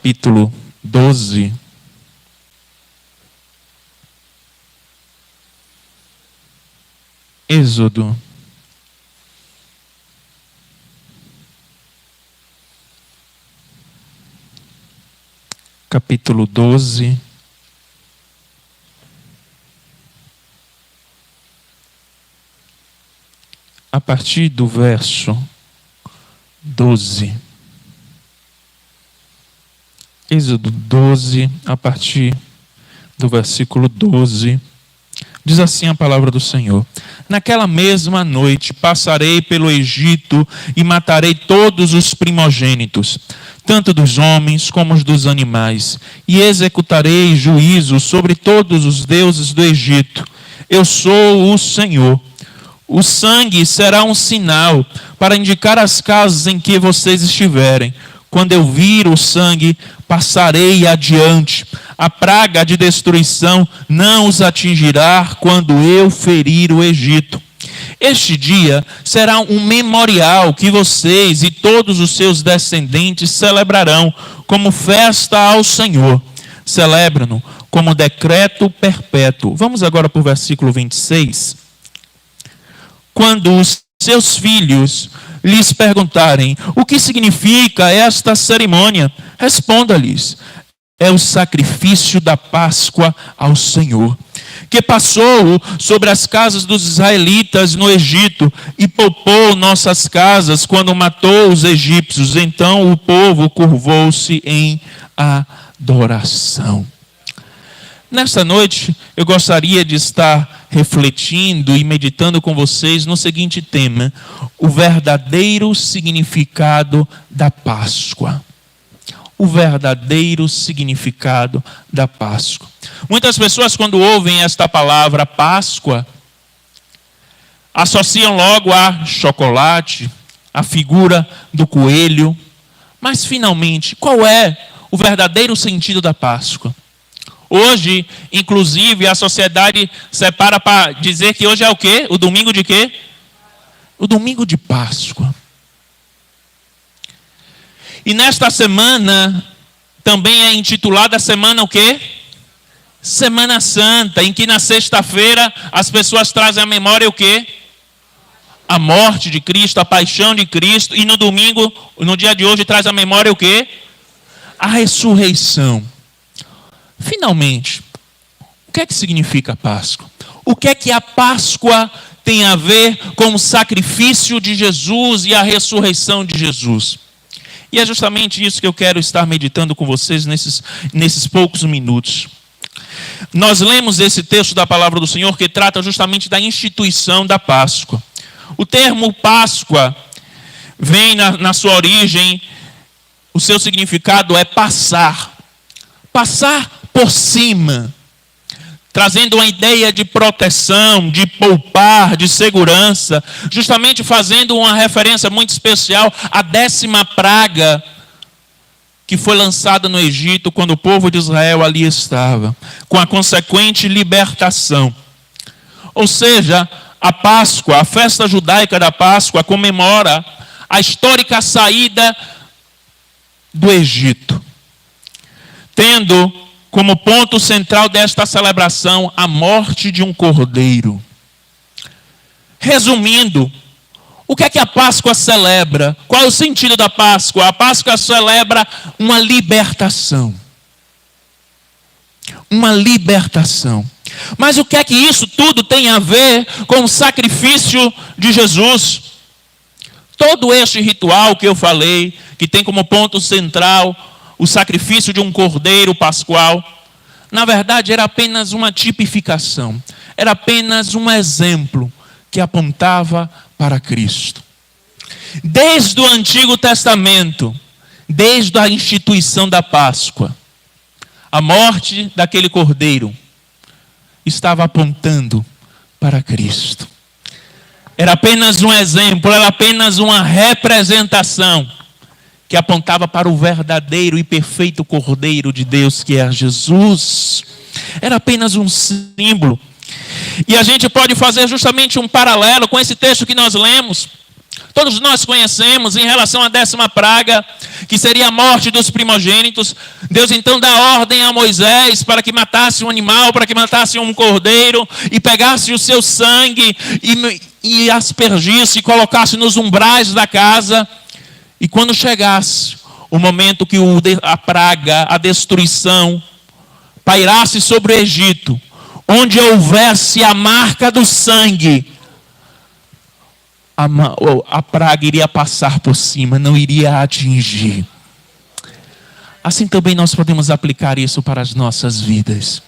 capítulo 12. Êxodo. Capítulo 12. A partir do verso 12. Êxodo 12, a partir do versículo 12. Diz assim a palavra do Senhor: naquela mesma noite passarei pelo Egito e matarei todos os primogênitos, tanto dos homens como os dos animais, e executarei juízo sobre todos os deuses do Egito. Eu sou o Senhor. O sangue será um sinal para indicar as casas em que vocês estiverem. Quando eu vir o sangue, passarei adiante. A praga de destruição não os atingirá quando eu ferir o Egito. Este dia será um memorial que vocês e todos os seus descendentes celebrarão como festa ao Senhor. Celebram-no como decreto perpétuo. Vamos agora para o versículo 26. Quando os seus filhos lhes perguntarem o que significa esta cerimônia, responda-lhes: é o sacrifício da Páscoa ao Senhor, que passou sobre as casas dos israelitas no Egito e poupou nossas casas quando matou os egípcios. Então o povo curvou-se em adoração. Nesta noite, eu gostaria de estar refletindo e meditando com vocês no seguinte tema: o verdadeiro significado da Páscoa. O verdadeiro significado da Páscoa. Muitas pessoas, quando ouvem esta palavra Páscoa, associam logo a chocolate, a figura do coelho. Mas, finalmente, qual é o verdadeiro sentido da Páscoa? Hoje, inclusive, a sociedade separa para dizer que hoje é o quê? O domingo de quê? O domingo de Páscoa. E nesta semana, também é intitulada a semana o quê? Semana Santa, em que na sexta-feira as pessoas trazem à memória o quê? A morte de Cristo, a paixão de Cristo. E no domingo, no dia de hoje, traz à memória o quê? A ressurreição. Finalmente, o que é que significa a Páscoa? O que é que a Páscoa tem a ver com o sacrifício de Jesus e a ressurreição de Jesus? E é justamente isso que eu quero estar meditando com vocês nesses poucos minutos. Nós lemos esse texto da palavra do Senhor que trata justamente da instituição da Páscoa. O termo Páscoa vem na sua origem, o seu significado é passar. Passar por cima, trazendo uma ideia de proteção, de poupar, de segurança, justamente fazendo uma referência muito especial à 10ª praga que foi lançada no Egito quando o povo de Israel ali estava, com a consequente libertação. Ou seja, a Páscoa, a festa judaica da Páscoa, comemora a histórica saída do Egito, tendo como ponto central desta celebração a morte de um cordeiro. Resumindo, o que é que a Páscoa celebra? Qual é o sentido da Páscoa? A Páscoa celebra uma libertação. Uma libertação. Mas o que é que isso tudo tem a ver com o sacrifício de Jesus? Todo este ritual que eu falei, que tem como ponto central o sacrifício de um cordeiro pascual, na verdade era apenas uma tipificação, era apenas um exemplo que apontava para Cristo. Desde o Antigo Testamento, desde a instituição da Páscoa, a morte daquele cordeiro estava apontando para Cristo. Era apenas um exemplo, era apenas uma representação que apontava para o verdadeiro e perfeito Cordeiro de Deus, que é Jesus. Era apenas um símbolo. E a gente pode fazer justamente um paralelo com esse texto que nós lemos. Todos nós conhecemos em relação à 10ª praga, que seria a morte dos primogênitos. Deus então dá ordem a Moisés para que matasse um animal, para que matasse um cordeiro, e pegasse o seu sangue e aspergisse e colocasse nos umbrais da casa. E quando chegasse o momento que a praga, a destruição, pairasse sobre o Egito, onde houvesse a marca do sangue, a praga iria passar por cima, não iria atingir. Assim também nós podemos aplicar isso para as nossas vidas.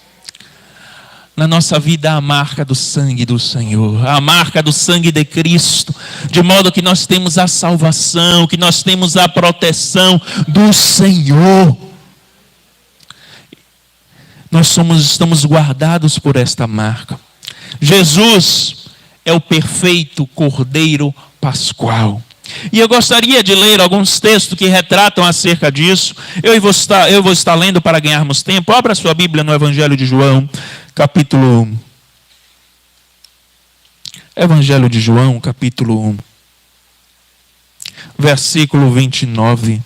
Na nossa vida, a marca do sangue do Senhor, a marca do sangue de Cristo, de modo que nós temos a salvação, que nós temos a proteção do Senhor. Nós estamos guardados por esta marca. Jesus é o perfeito Cordeiro Pascual. E eu gostaria de ler alguns textos que retratam acerca disso. Eu vou estar lendo para ganharmos tempo. Abra sua Bíblia no Evangelho de João, capítulo 1, versículo 29.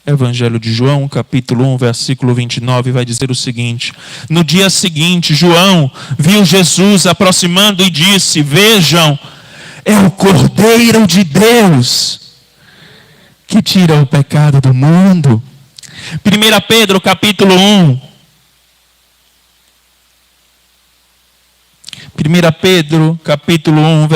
Evangelho de João, capítulo 1, versículo 29, vai dizer o seguinte: no dia seguinte, João viu Jesus aproximando e disse: vejam, é o Cordeiro de Deus, que tira o pecado do mundo. 1 Pedro, capítulo 1. 1 Pedro, capítulo 1,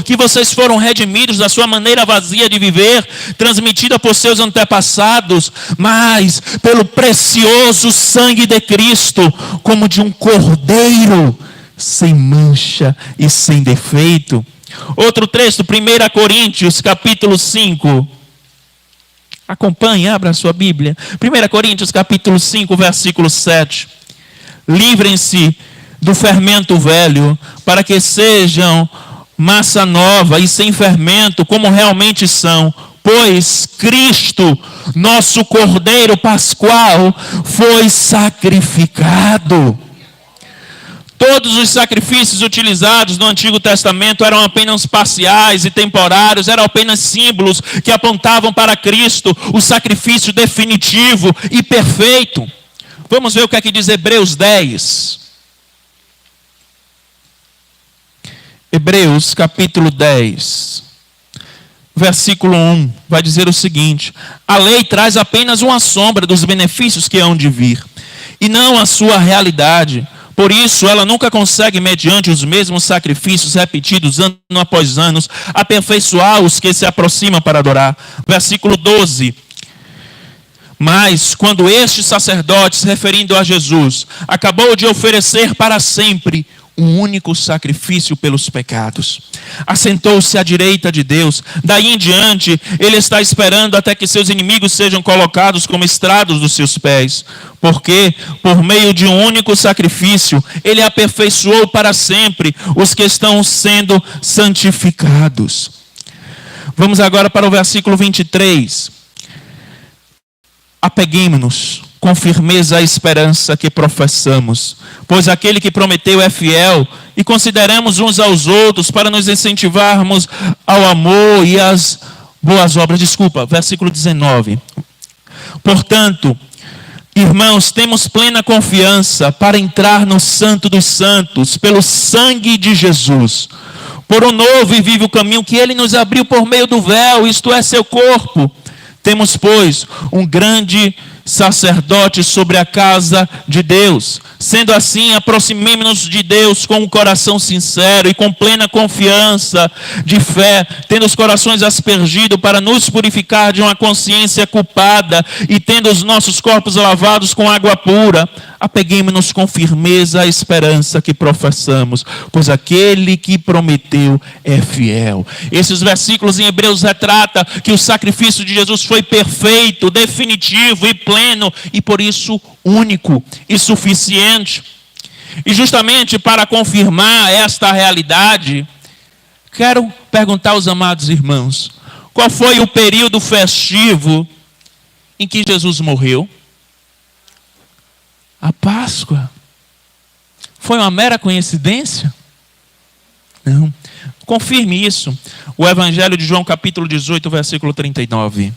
que vocês foram redimidos da sua maneira vazia de viver, transmitida por seus antepassados, mas pelo precioso sangue de Cristo, como de um cordeiro, sem mancha e sem defeito. Outro texto, 1 Coríntios, capítulo 5. Acompanhe, abra a sua Bíblia. 1 Coríntios, capítulo 5, versículo 7. Livrem-se do fermento velho, para que sejam massa nova e sem fermento, como realmente são, pois Cristo, nosso Cordeiro Pascual, foi sacrificado. Todos os sacrifícios utilizados no Antigo Testamento eram apenas parciais e temporários, eram apenas símbolos que apontavam para Cristo, o sacrifício definitivo e perfeito. Vamos ver o que é que diz Hebreus 10. Hebreus capítulo 10, versículo 1, vai dizer o seguinte: a lei traz apenas uma sombra dos benefícios que hão de vir, e não a sua realidade. Por isso, ela nunca consegue, mediante os mesmos sacrifícios repetidos ano após ano, aperfeiçoar os que se aproximam para adorar. Versículo 12. Mas, quando este sacerdote, se referindo a Jesus, acabou de oferecer para sempre um único sacrifício pelos pecados, assentou-se à direita de Deus. Daí em diante, ele está esperando até que seus inimigos sejam colocados como estrados dos seus pés. Porque, por meio de um único sacrifício, ele aperfeiçoou para sempre os que estão sendo santificados. Vamos agora para o versículo 23. Apeguemo-nos com firmeza à esperança que professamos, pois aquele que prometeu é fiel, e consideramos uns aos outros para nos incentivarmos ao amor e às boas obras. Versículo 19. Portanto, irmãos, temos plena confiança para entrar no Santo dos Santos, pelo sangue de Jesus, por um novo e vivo caminho que ele nos abriu por meio do véu, isto é, seu corpo. Temos, pois, um grande sacerdote sobre a casa de Deus. Sendo assim, aproximemo-nos de Deus com um coração sincero e com plena confiança de fé, tendo os corações aspergidos para nos purificar de uma consciência culpada e tendo os nossos corpos lavados com água pura. Apeguemo-nos com firmeza à esperança que professamos, pois aquele que prometeu é fiel. Esses versículos em Hebreus retratam que o sacrifício de Jesus foi perfeito, definitivo e pleno, e por isso único e suficiente. E justamente para confirmar esta realidade, quero perguntar aos amados irmãos: qual foi o período festivo em que Jesus morreu? a Páscoa. Foi uma mera coincidência? Não. Confirme isso. O Evangelho de João, capítulo 18, versículo 39.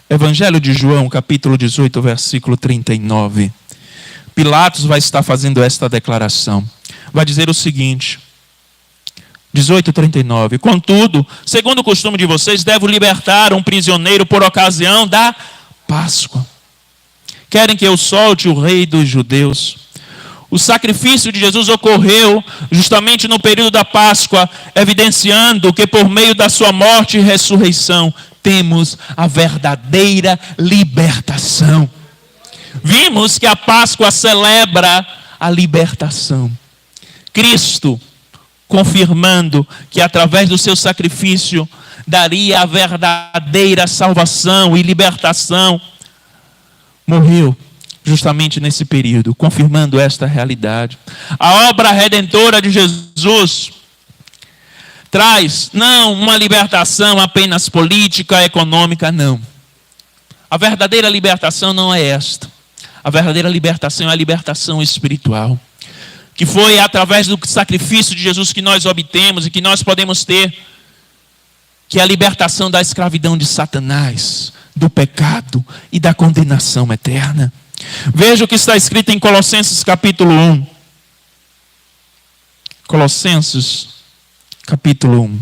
Evangelho de João, capítulo 18, versículo 39. Pilatos vai estar fazendo esta declaração. Vai dizer o seguinte, 18:39. Contudo, segundo o costume de vocês, devo libertar um prisioneiro por ocasião da Páscoa. Querem que eu solte o rei dos judeus? O sacrifício de Jesus ocorreu justamente no período da Páscoa, evidenciando que por meio da sua morte e ressurreição, temos a verdadeira libertação. Vimos que a Páscoa celebra a libertação. Cristo, confirmando que através do seu sacrifício daria a verdadeira salvação e libertação, morreu justamente nesse período, confirmando esta realidade. A obra redentora de Jesus traz não uma libertação apenas política, econômica, não. A verdadeira libertação não é esta. A verdadeira libertação é a libertação espiritual, que foi através do sacrifício de Jesus que nós obtemos e que nós podemos ter, que é a libertação da escravidão de Satanás, do pecado e da condenação eterna. Veja o que está escrito em Colossenses capítulo 1. Colossenses capítulo 1,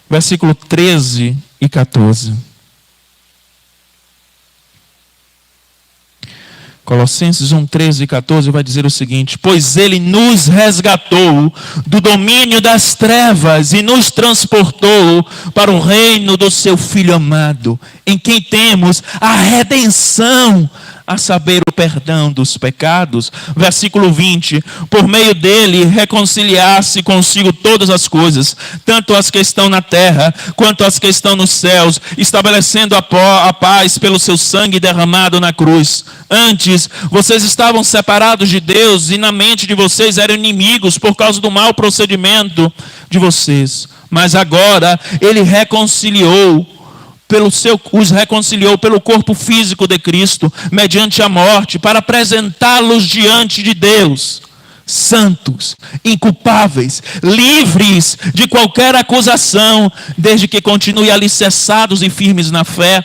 versículo 13 e 14. Colossenses 1, 13 e 14 vai dizer o seguinte: pois ele nos resgatou do domínio das trevas e nos transportou para o reino do seu Filho amado, em quem temos a redenção, a saber, o perdão dos pecados. Versículo 20, por meio dele reconciliar-se consigo todas as coisas, tanto as que estão na terra, quanto as que estão nos céus, estabelecendo a paz pelo seu sangue derramado na cruz. Antes, vocês estavam separados de Deus e na mente de vocês eram inimigos por causa do mau procedimento de vocês. Mas agora, ele os reconciliou pelo corpo físico de Cristo, mediante a morte, para apresentá-los diante de Deus, santos, inculpáveis, livres de qualquer acusação, desde que continuem alicerçados e firmes na fé,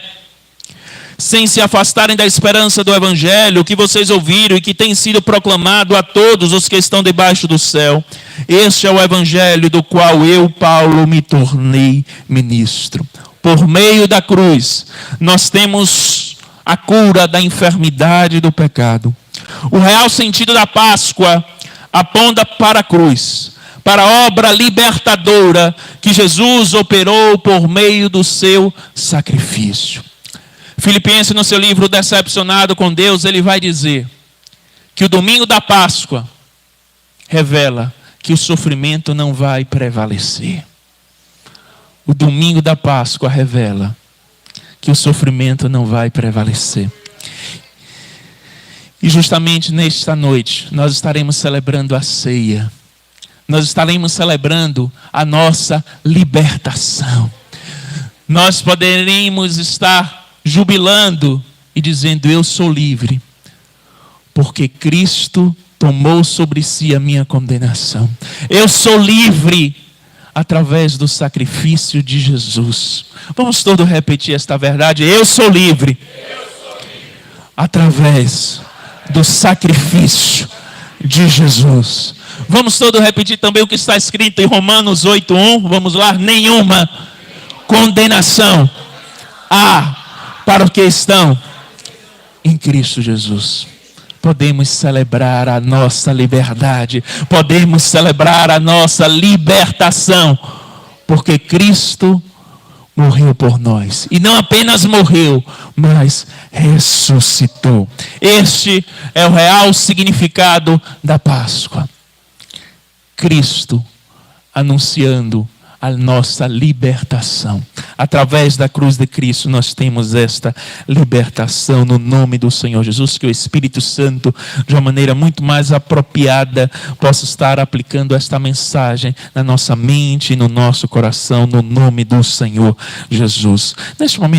sem se afastarem da esperança do Evangelho que vocês ouviram e que tem sido proclamado a todos os que estão debaixo do céu. Este é o Evangelho do qual eu, Paulo, me tornei ministro. Por meio da cruz, nós temos a cura da enfermidade e do pecado. O real sentido da Páscoa aponta para a cruz, para a obra libertadora que Jesus operou por meio do seu sacrifício. Filipenses, no seu livro Decepcionado com Deus, ele vai dizer que o domingo da Páscoa revela que o sofrimento não vai prevalecer. O domingo da Páscoa revela que o sofrimento não vai prevalecer. E justamente nesta noite, nós estaremos celebrando a ceia. Nós estaremos celebrando a nossa libertação. Nós poderemos estar jubilando e dizendo: eu sou livre, porque Cristo tomou sobre si a minha condenação. Eu sou livre através do sacrifício de Jesus. Vamos todos repetir esta verdade: eu sou livre através do sacrifício de Jesus. Vamos todos repetir também o que está escrito em Romanos 8:1. Vamos lá: nenhuma condenação há para os que estão em Cristo Jesus. Podemos celebrar a nossa liberdade, podemos celebrar a nossa libertação, porque Cristo morreu por nós. E não apenas morreu, mas ressuscitou. Este é o real significado da Páscoa. Cristo anunciando a nossa libertação. Através da cruz de Cristo nós temos esta libertação no nome do Senhor Jesus. Que o Espírito Santo, de uma maneira muito mais apropriada, possa estar aplicando esta mensagem na nossa mente e no nosso coração, no nome do Senhor Jesus. Neste momento,